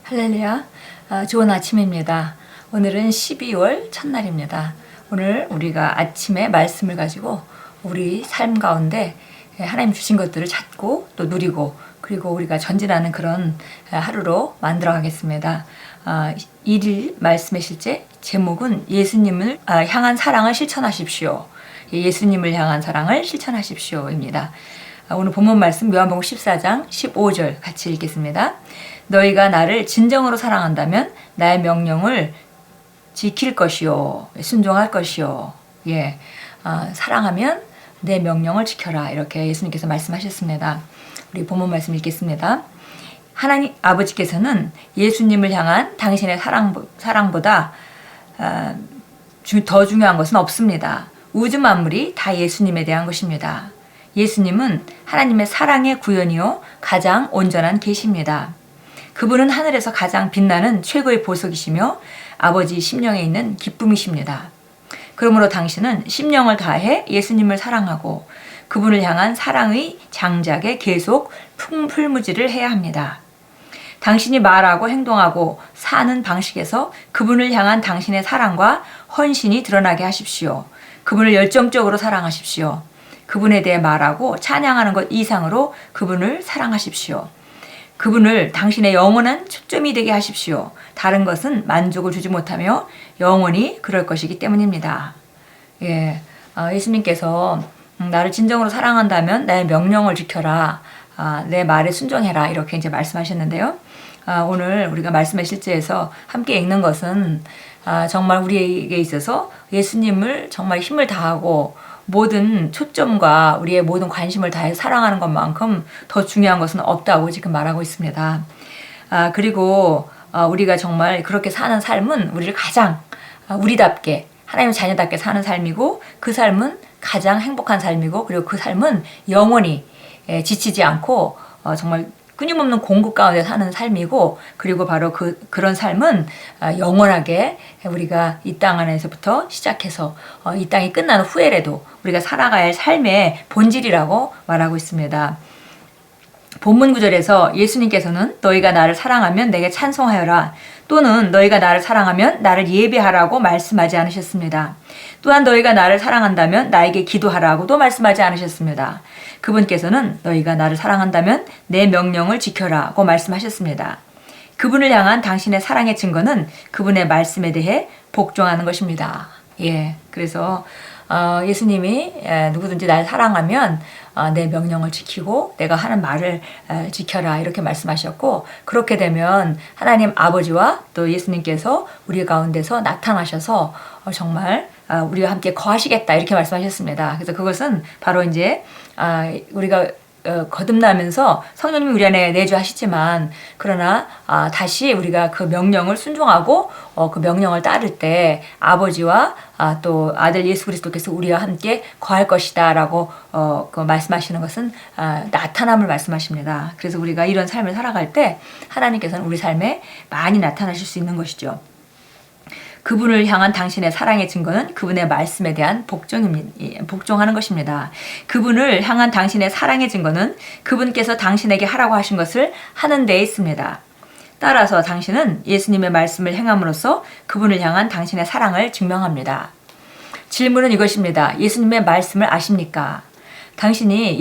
할렐루야. 좋은 아침입니다. 오늘은 12월 첫날입니다. 오늘 우리가 아침에 말씀을 가지고 우리 삶 가운데 하나님 주신 것들을 찾고 또 누리고 그리고 우리가 전진하는 그런 하루로 만들어 가겠습니다. 1일 말씀의 실제 제목은 예수님을 향한 사랑을 실천하십시오. 예수님을 향한 사랑을 실천하십시오입니다. 오늘 본문 말씀 요한복음 14장 15절 같이 읽겠습니다. 너희가 나를 진정으로 사랑한다면 나의 명령을 지킬 것이요 순종할 것이요. 사랑하면 내 명령을 지켜라, 이렇게 예수님께서 말씀하셨습니다. 우리 본문 말씀 읽겠습니다. 하나님 아버지께서는 예수님을 향한 당신의 사랑보다 더 중요한 것은 없습니다. 우주 만물이 다 예수님에 대한 것입니다. 예수님은 하나님의 사랑의 구현이요 가장 온전한 계시입니다. 그분은 하늘에서 가장 빛나는 최고의 보석이시며 아버지 심령에 있는 기쁨이십니다. 그러므로 당신은 심령을 다해 예수님을 사랑하고 그분을 향한 사랑의 장작에 계속 풀무질을 해야 합니다. 당신이 말하고 행동하고 사는 방식에서 그분을 향한 당신의 사랑과 헌신이 드러나게 하십시오. 그분을 열정적으로 사랑하십시오. 그분에 대해 말하고 찬양하는 것 이상으로 그분을 사랑하십시오. 그분을 당신의 영원한 초점이 되게 하십시오. 다른 것은 만족을 주지 못하며 영원히 그럴 것이기 때문입니다. 예수님께서 나를 진정으로 사랑한다면 나의 명령을 지켜라. 내 말에 순종해라. 이렇게 이제 말씀하셨는데요. 오늘 우리가 말씀의 실제에서 함께 읽는 것은 정말 우리에게 있어서 예수님을 정말 힘을 다하고 모든 초점과 우리의 모든 관심을 다해 사랑하는 것만큼 더 중요한 것은 없다고 지금 말하고 있습니다. 그리고 우리가 정말 그렇게 사는 삶은 우리를 가장 우리답게 하나님의 자녀답게 사는 삶이고 그 삶은 가장 행복한 삶이고 그리고 그 삶은 영원히 지치지 않고 정말 끊임없는 공급 가운데 사는 삶이고 그리고 바로 그런 삶은 영원하게 우리가 이 땅 안에서부터 시작해서 이 땅이 끝난 후에라도 우리가 살아가야 할 삶의 본질이라고 말하고 있습니다. 본문 구절에서 예수님께서는 너희가 나를 사랑하면 내게 찬송하여라 또는 너희가 나를 사랑하면 나를 예배하라고 말씀하지 않으셨습니다. 또한 너희가 나를 사랑한다면 나에게 기도하라고도 말씀하지 않으셨습니다. 그분께서는 너희가 나를 사랑한다면 내 명령을 지켜라고 말씀하셨습니다. 그분을 향한 당신의 사랑의 증거는 그분의 말씀에 대해 복종하는 것입니다. 그래서 예수님이 누구든지 날 사랑하면 내 명령을 지키고 내가 하는 말을 지켜라, 이렇게 말씀하셨고 그렇게 되면 하나님 아버지와 또 예수님께서 우리 가운데서 나타나셔서 정말 우리와 함께 거하시겠다, 이렇게 말씀하셨습니다. 그래서 그것은 바로 이제 우리가 거듭나면서 성령님이 우리 안에 내주하시지만 그러나 다시 우리가 그 명령을 순종하고 그 명령을 따를 때 아버지와 또 아들 예수 그리스도께서 우리와 함께 거할 것이다 라고 그 말씀하시는 것은 나타남을 말씀하십니다. 그래서 우리가 이런 삶을 살아갈 때 하나님께서는 우리 삶에 많이 나타나실 수 있는 것이죠. 그분을 향한 당신의 사랑의 증거는 그분의 말씀에 대한 복종하는 것입니다. 그분을 향한 당신의 사랑의 증거는 그분께서 당신에게 하라고 하신 것을 하는 데에 있습니다. 따라서 당신은 예수님의 말씀을 행함으로써 그분을 향한 당신의 사랑을 증명합니다. 질문은 이것입니다. 예수님의 말씀을 아십니까? 당신이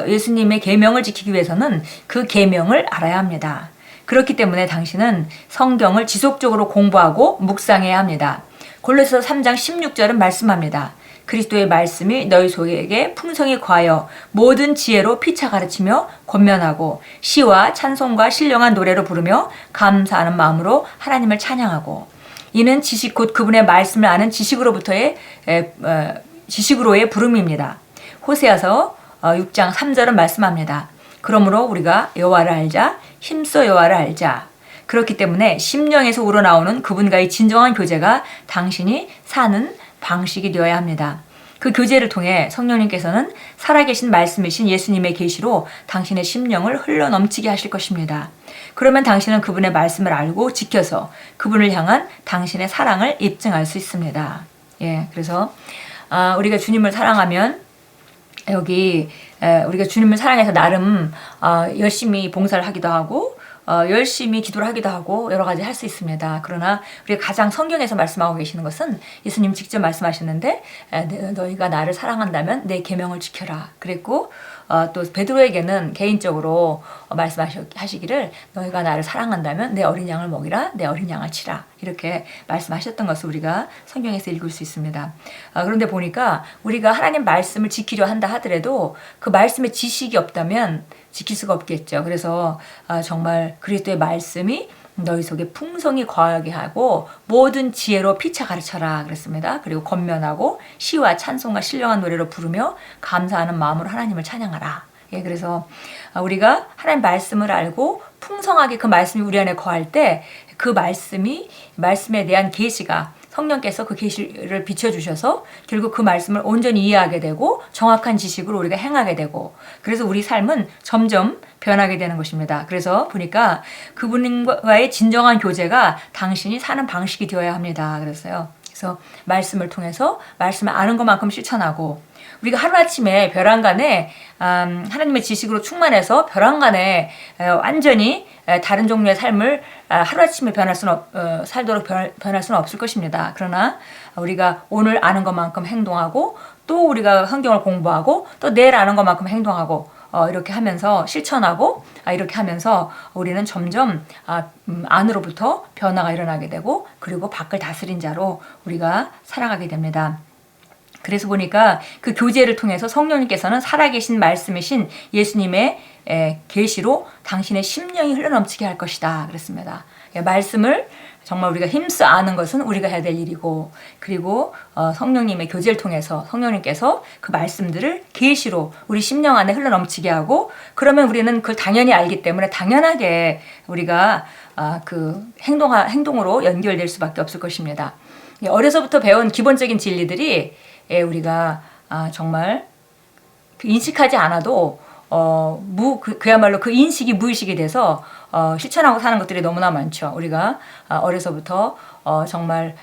예수님의 계명을 지키기 위해서는 그 계명을 알아야 합니다. 그렇기 때문에 당신은 성경을 지속적으로 공부하고 묵상해야 합니다. 골로새서 3장 16절은 말씀합니다. 그리스도의 말씀이 너희 속에게 풍성히 과하여 모든 지혜로 피차 가르치며 권면하고 시와 찬송과 신령한 노래로 부르며 감사하는 마음으로 하나님을 찬양하고 이는 지식 곧 그분의 말씀을 아는 지식으로의 부름입니다. 호세아서 6장 3절은 말씀합니다. 그러므로 우리가 여호와를 알자 힘써 여호와를 알자. 그렇기 때문에 심령에서 우러나오는 그분과의 진정한 교제가 당신이 사는 방식이 되어야 합니다. 그 교제를 통해 성령님께서는 살아계신 말씀이신 예수님의 계시로 당신의 심령을 흘러넘치게 하실 것입니다. 그러면 당신은 그분의 말씀을 알고 지켜서 그분을 향한 당신의 사랑을 입증할 수 있습니다. 그래서 우리가 주님을 사랑하면 여기 우리가 주님을 사랑해서 나름 열심히 봉사를 하기도 하고 열심히 기도를 하기도 하고 여러 가지 할 수 있습니다. 그러나 우리가 가장 성경에서 말씀하고 계시는 것은 예수님 직접 말씀하셨는데 너희가 나를 사랑한다면 내 계명을 지켜라 그랬고 또 베드로에게는 개인적으로 말씀하시기를 너희가 나를 사랑한다면 내 어린 양을 먹이라 내 어린 양을 치라 이렇게 말씀하셨던 것을 우리가 성경에서 읽을 수 있습니다. 그런데 보니까 우리가 하나님 말씀을 지키려 한다 하더라도 그 말씀에 지식이 없다면 지킬 수가 없겠죠. 그래서 정말 그리스도의 말씀이 너희 속에 풍성히 거하게 하고 모든 지혜로 피차 가르쳐라 그랬습니다. 그리고 권면하고 시와 찬송과 신령한 노래로 부르며 감사하는 마음으로 하나님을 찬양하라. 예, 그래서 우리가 하나님 말씀을 알고 풍성하게 그 말씀이 우리 안에 거할 때 그 말씀에 대한 계시가 성령께서 그 계시를 비춰주셔서 결국 그 말씀을 온전히 이해하게 되고 정확한 지식으로 우리가 행하게 되고 그래서 우리 삶은 점점 변하게 되는 것입니다. 그래서 보니까 그분과의 진정한 교제가 당신이 사는 방식이 되어야 합니다. 그랬어요. 그래서 말씀을 통해서 말씀을 아는 것만큼 실천하고 우리가 하루아침에 벼랑간에 하나님의 지식으로 충만해서 벼랑간에 완전히 다른 종류의 삶을 하루아침에 살도록 변할 수는 없을 것입니다. 그러나 우리가 오늘 아는 것만큼 행동하고 또 우리가 성경을 공부하고 또 내일 아는 것만큼 행동하고 이렇게 하면서 실천하고 이렇게 하면서 우리는 점점 안으로부터 변화가 일어나게 되고 그리고 밖을 다스린 자로 우리가 살아가게 됩니다. 그래서 보니까 그 교제를 통해서 성령님께서는 살아계신 말씀이신 예수님의 계시로 당신의 심령이 흘러넘치게 할 것이다 그랬습니다. 말씀을 정말 우리가 힘써 아는 것은 우리가 해야 될 일이고 그리고 성령님의 교제를 통해서 성령님께서 그 말씀들을 계시로 우리 심령 안에 흘러넘치게 하고 그러면 우리는 그걸 당연히 알기 때문에 당연하게 우리가 그 행동으로 연결될 수밖에 없을 것입니다. 어려서부터 배운 기본적인 진리들이 우리가 정말 인식하지 않아도 그야말로 그 인식이 무의식이 돼서 실천하고 사는 것들이 너무나 많죠. 우리가 어려서부터 정말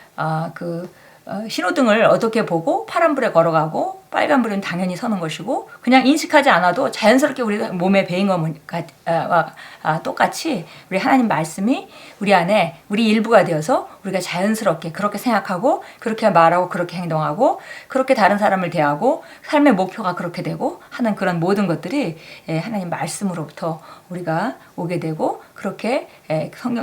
신호등을 어떻게 보고 파란불에 걸어가고 빨간불은 당연히 서는 것이고 그냥 인식하지 않아도 자연스럽게 우리 몸에 배인 것과 똑같이 우리 하나님 말씀이 우리 안에 우리 일부가 되어서 우리가 자연스럽게 그렇게 생각하고 그렇게 말하고 그렇게 행동하고 그렇게 다른 사람을 대하고 삶의 목표가 그렇게 되고 하는 그런 모든 것들이 하나님 말씀으로부터 우리가 오게 되고 그렇게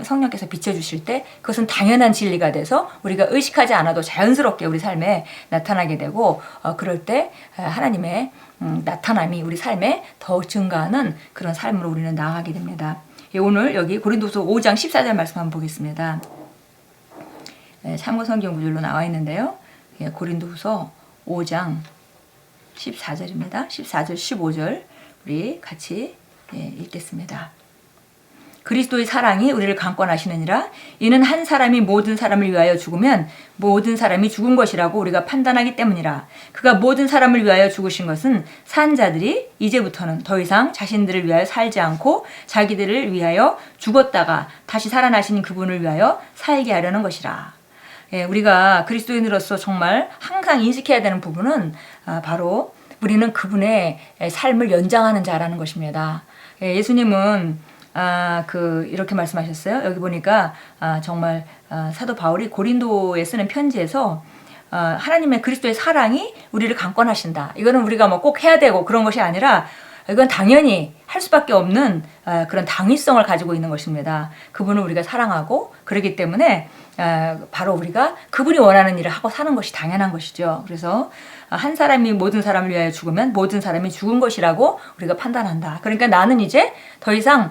성령께서 비춰주실 때 그것은 당연한 진리가 돼서 우리가 의식하지 않아도 자연스럽게 우리 삶에 나타나게 되고 그럴 때 하나님의 나타남이 우리 삶에 더욱 증가하는 그런 삶으로 우리는 나아가게 됩니다. 오늘 여기 고린도서 5장 14절 말씀 한번 보겠습니다. 참고 성경 구절로 나와 있는데요. 고린도서 5장 14절입니다. 14절 15절 우리 같이 읽겠습니다. 그리스도의 사랑이 우리를 강권하시느니라. 이는 한 사람이 모든 사람을 위하여 죽으면 모든 사람이 죽은 것이라고 우리가 판단하기 때문이라. 그가 모든 사람을 위하여 죽으신 것은 산 자들이 이제부터는 더 이상 자신들을 위하여 살지 않고 자기들을 위하여 죽었다가 다시 살아나신 그분을 위하여 살게 하려는 것이라. 우리가 그리스도인으로서 정말 항상 인식해야 되는 부분은 바로 우리는 그분의 삶을 연장하는 자라는 것입니다. 예수님은 이렇게 말씀하셨어요. 여기 보니까 정말 사도 바울이 고린도에 쓰는 편지에서 하나님의 그리스도의 사랑이 우리를 강권하신다. 이거는 우리가 뭐 꼭 해야 되고 그런 것이 아니라 이건 당연히 할 수밖에 없는 그런 당위성을 가지고 있는 것입니다. 그분을 우리가 사랑하고 그렇기 때문에 바로 우리가 그분이 원하는 일을 하고 사는 것이 당연한 것이죠. 그래서 한 사람이 모든 사람을 위하여 죽으면 모든 사람이 죽은 것이라고 우리가 판단한다. 그러니까 나는 이제 더 이상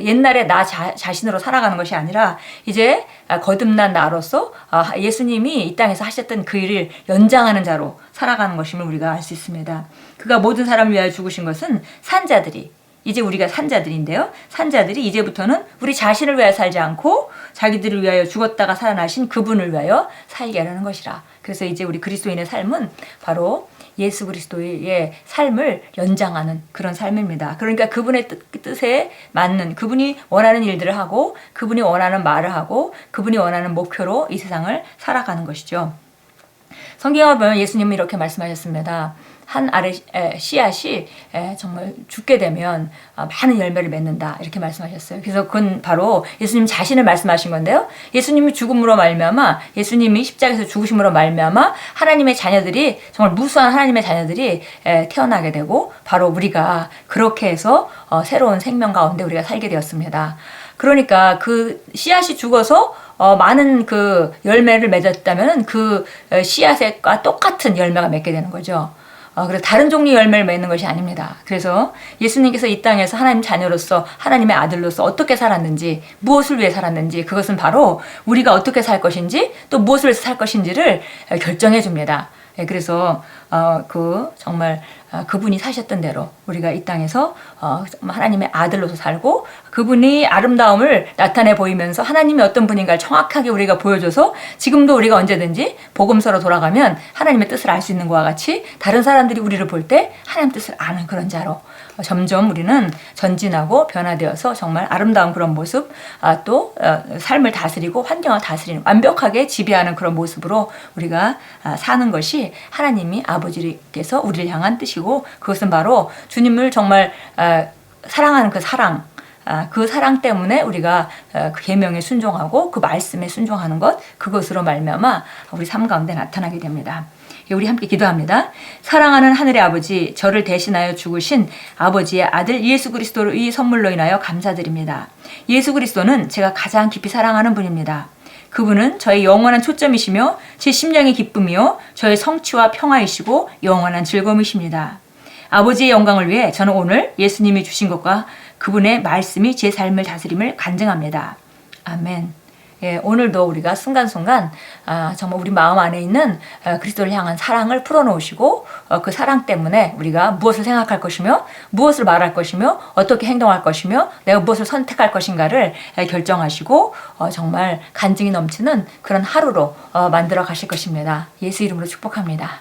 옛날에 나 자신으로 살아가는 것이 아니라 이제 거듭난 나로서 예수님이 이 땅에서 하셨던 그 일을 연장하는 자로 살아가는 것임을 우리가 알 수 있습니다. 그가 모든 사람을 위하여 죽으신 것은 산자들이 이제 우리가 산자들인데요. 산자들이 이제부터는 우리 자신을 위하여 살지 않고 자기들을 위하여 죽었다가 살아나신 그분을 위하여 살게 하려는 것이라. 그래서 이제 우리 그리스도인의 삶은 바로 예수 그리스도의 삶을 연장하는 그런 삶입니다. 그러니까 그분의 뜻에 맞는 그분이 원하는 일들을 하고 그분이 원하는 말을 하고 그분이 원하는 목표로 이 세상을 살아가는 것이죠. 성경을 보면 예수님은 이렇게 말씀하셨습니다. 한 알의 씨앗이 정말 죽게 되면 많은 열매를 맺는다 이렇게 말씀하셨어요. 그래서 그건 바로 예수님 자신을 말씀하신 건데요. 예수님이 죽음으로 말미암아 예수님이 십자가에서 죽으심으로 말미암아 하나님의 자녀들이 정말 무수한 하나님의 자녀들이 태어나게 되고 바로 우리가 그렇게 해서 새로운 생명 가운데 우리가 살게 되었습니다. 그러니까 그 씨앗이 죽어서 많은 그 열매를 맺었다면 그 씨앗과 똑같은 열매가 맺게 되는 거죠. 그래서 다른 종류의 열매를 맺는 것이 아닙니다. 그래서 예수님께서 이 땅에서 하나님 자녀로서 하나님의 아들로서 어떻게 살았는지 무엇을 위해 살았는지 그것은 바로 우리가 어떻게 살 것인지 또 무엇을 위해서 살 것인지를 결정해 줍니다. 그래서 정말 그분이 사셨던 대로 우리가 이 땅에서 하나님의 아들로서 살고 그분이 아름다움을 나타내 보이면서 하나님이 어떤 분인가를 정확하게 우리가 보여줘서 지금도 우리가 언제든지 복음서로 돌아가면 하나님의 뜻을 알 수 있는 것과 같이 다른 사람들이 우리를 볼 때 하나님 뜻을 아는 그런 자로 점점 우리는 전진하고 변화되어서 정말 아름다운 그런 모습 또 삶을 다스리고 환경을 다스리는 완벽하게 지배하는 그런 모습으로 우리가 사는 것이 하나님이 아버지께서 우리를 향한 뜻이고 그것은 바로 주님을 정말 사랑하는 그 사랑 때문에 우리가 그 계명에 순종하고 그 말씀에 순종하는 것 그것으로 말미암아 우리 삶 가운데 나타나게 됩니다. 우리 함께 기도합니다. 사랑하는 하늘의 아버지, 저를 대신하여 죽으신 아버지의 아들 예수 그리스도의 선물로 인하여 감사드립니다. 예수 그리스도는 제가 가장 깊이 사랑하는 분입니다. 그분은 저의 영원한 초점이시며 제 심령의 기쁨이요 저의 성취와 평화이시고 영원한 즐거움이십니다. 아버지의 영광을 위해 저는 오늘 예수님이 주신 것과 그분의 말씀이 제 삶을 다스림을 간증합니다. 아멘. 오늘도 우리가 순간순간 정말 우리 마음 안에 있는 그리스도를 향한 사랑을 풀어놓으시고 그 사랑 때문에 우리가 무엇을 생각할 것이며 무엇을 말할 것이며 어떻게 행동할 것이며 내가 무엇을 선택할 것인가를 결정하시고 정말 간증이 넘치는 그런 하루로 만들어 가실 것입니다. 예수 이름으로 축복합니다.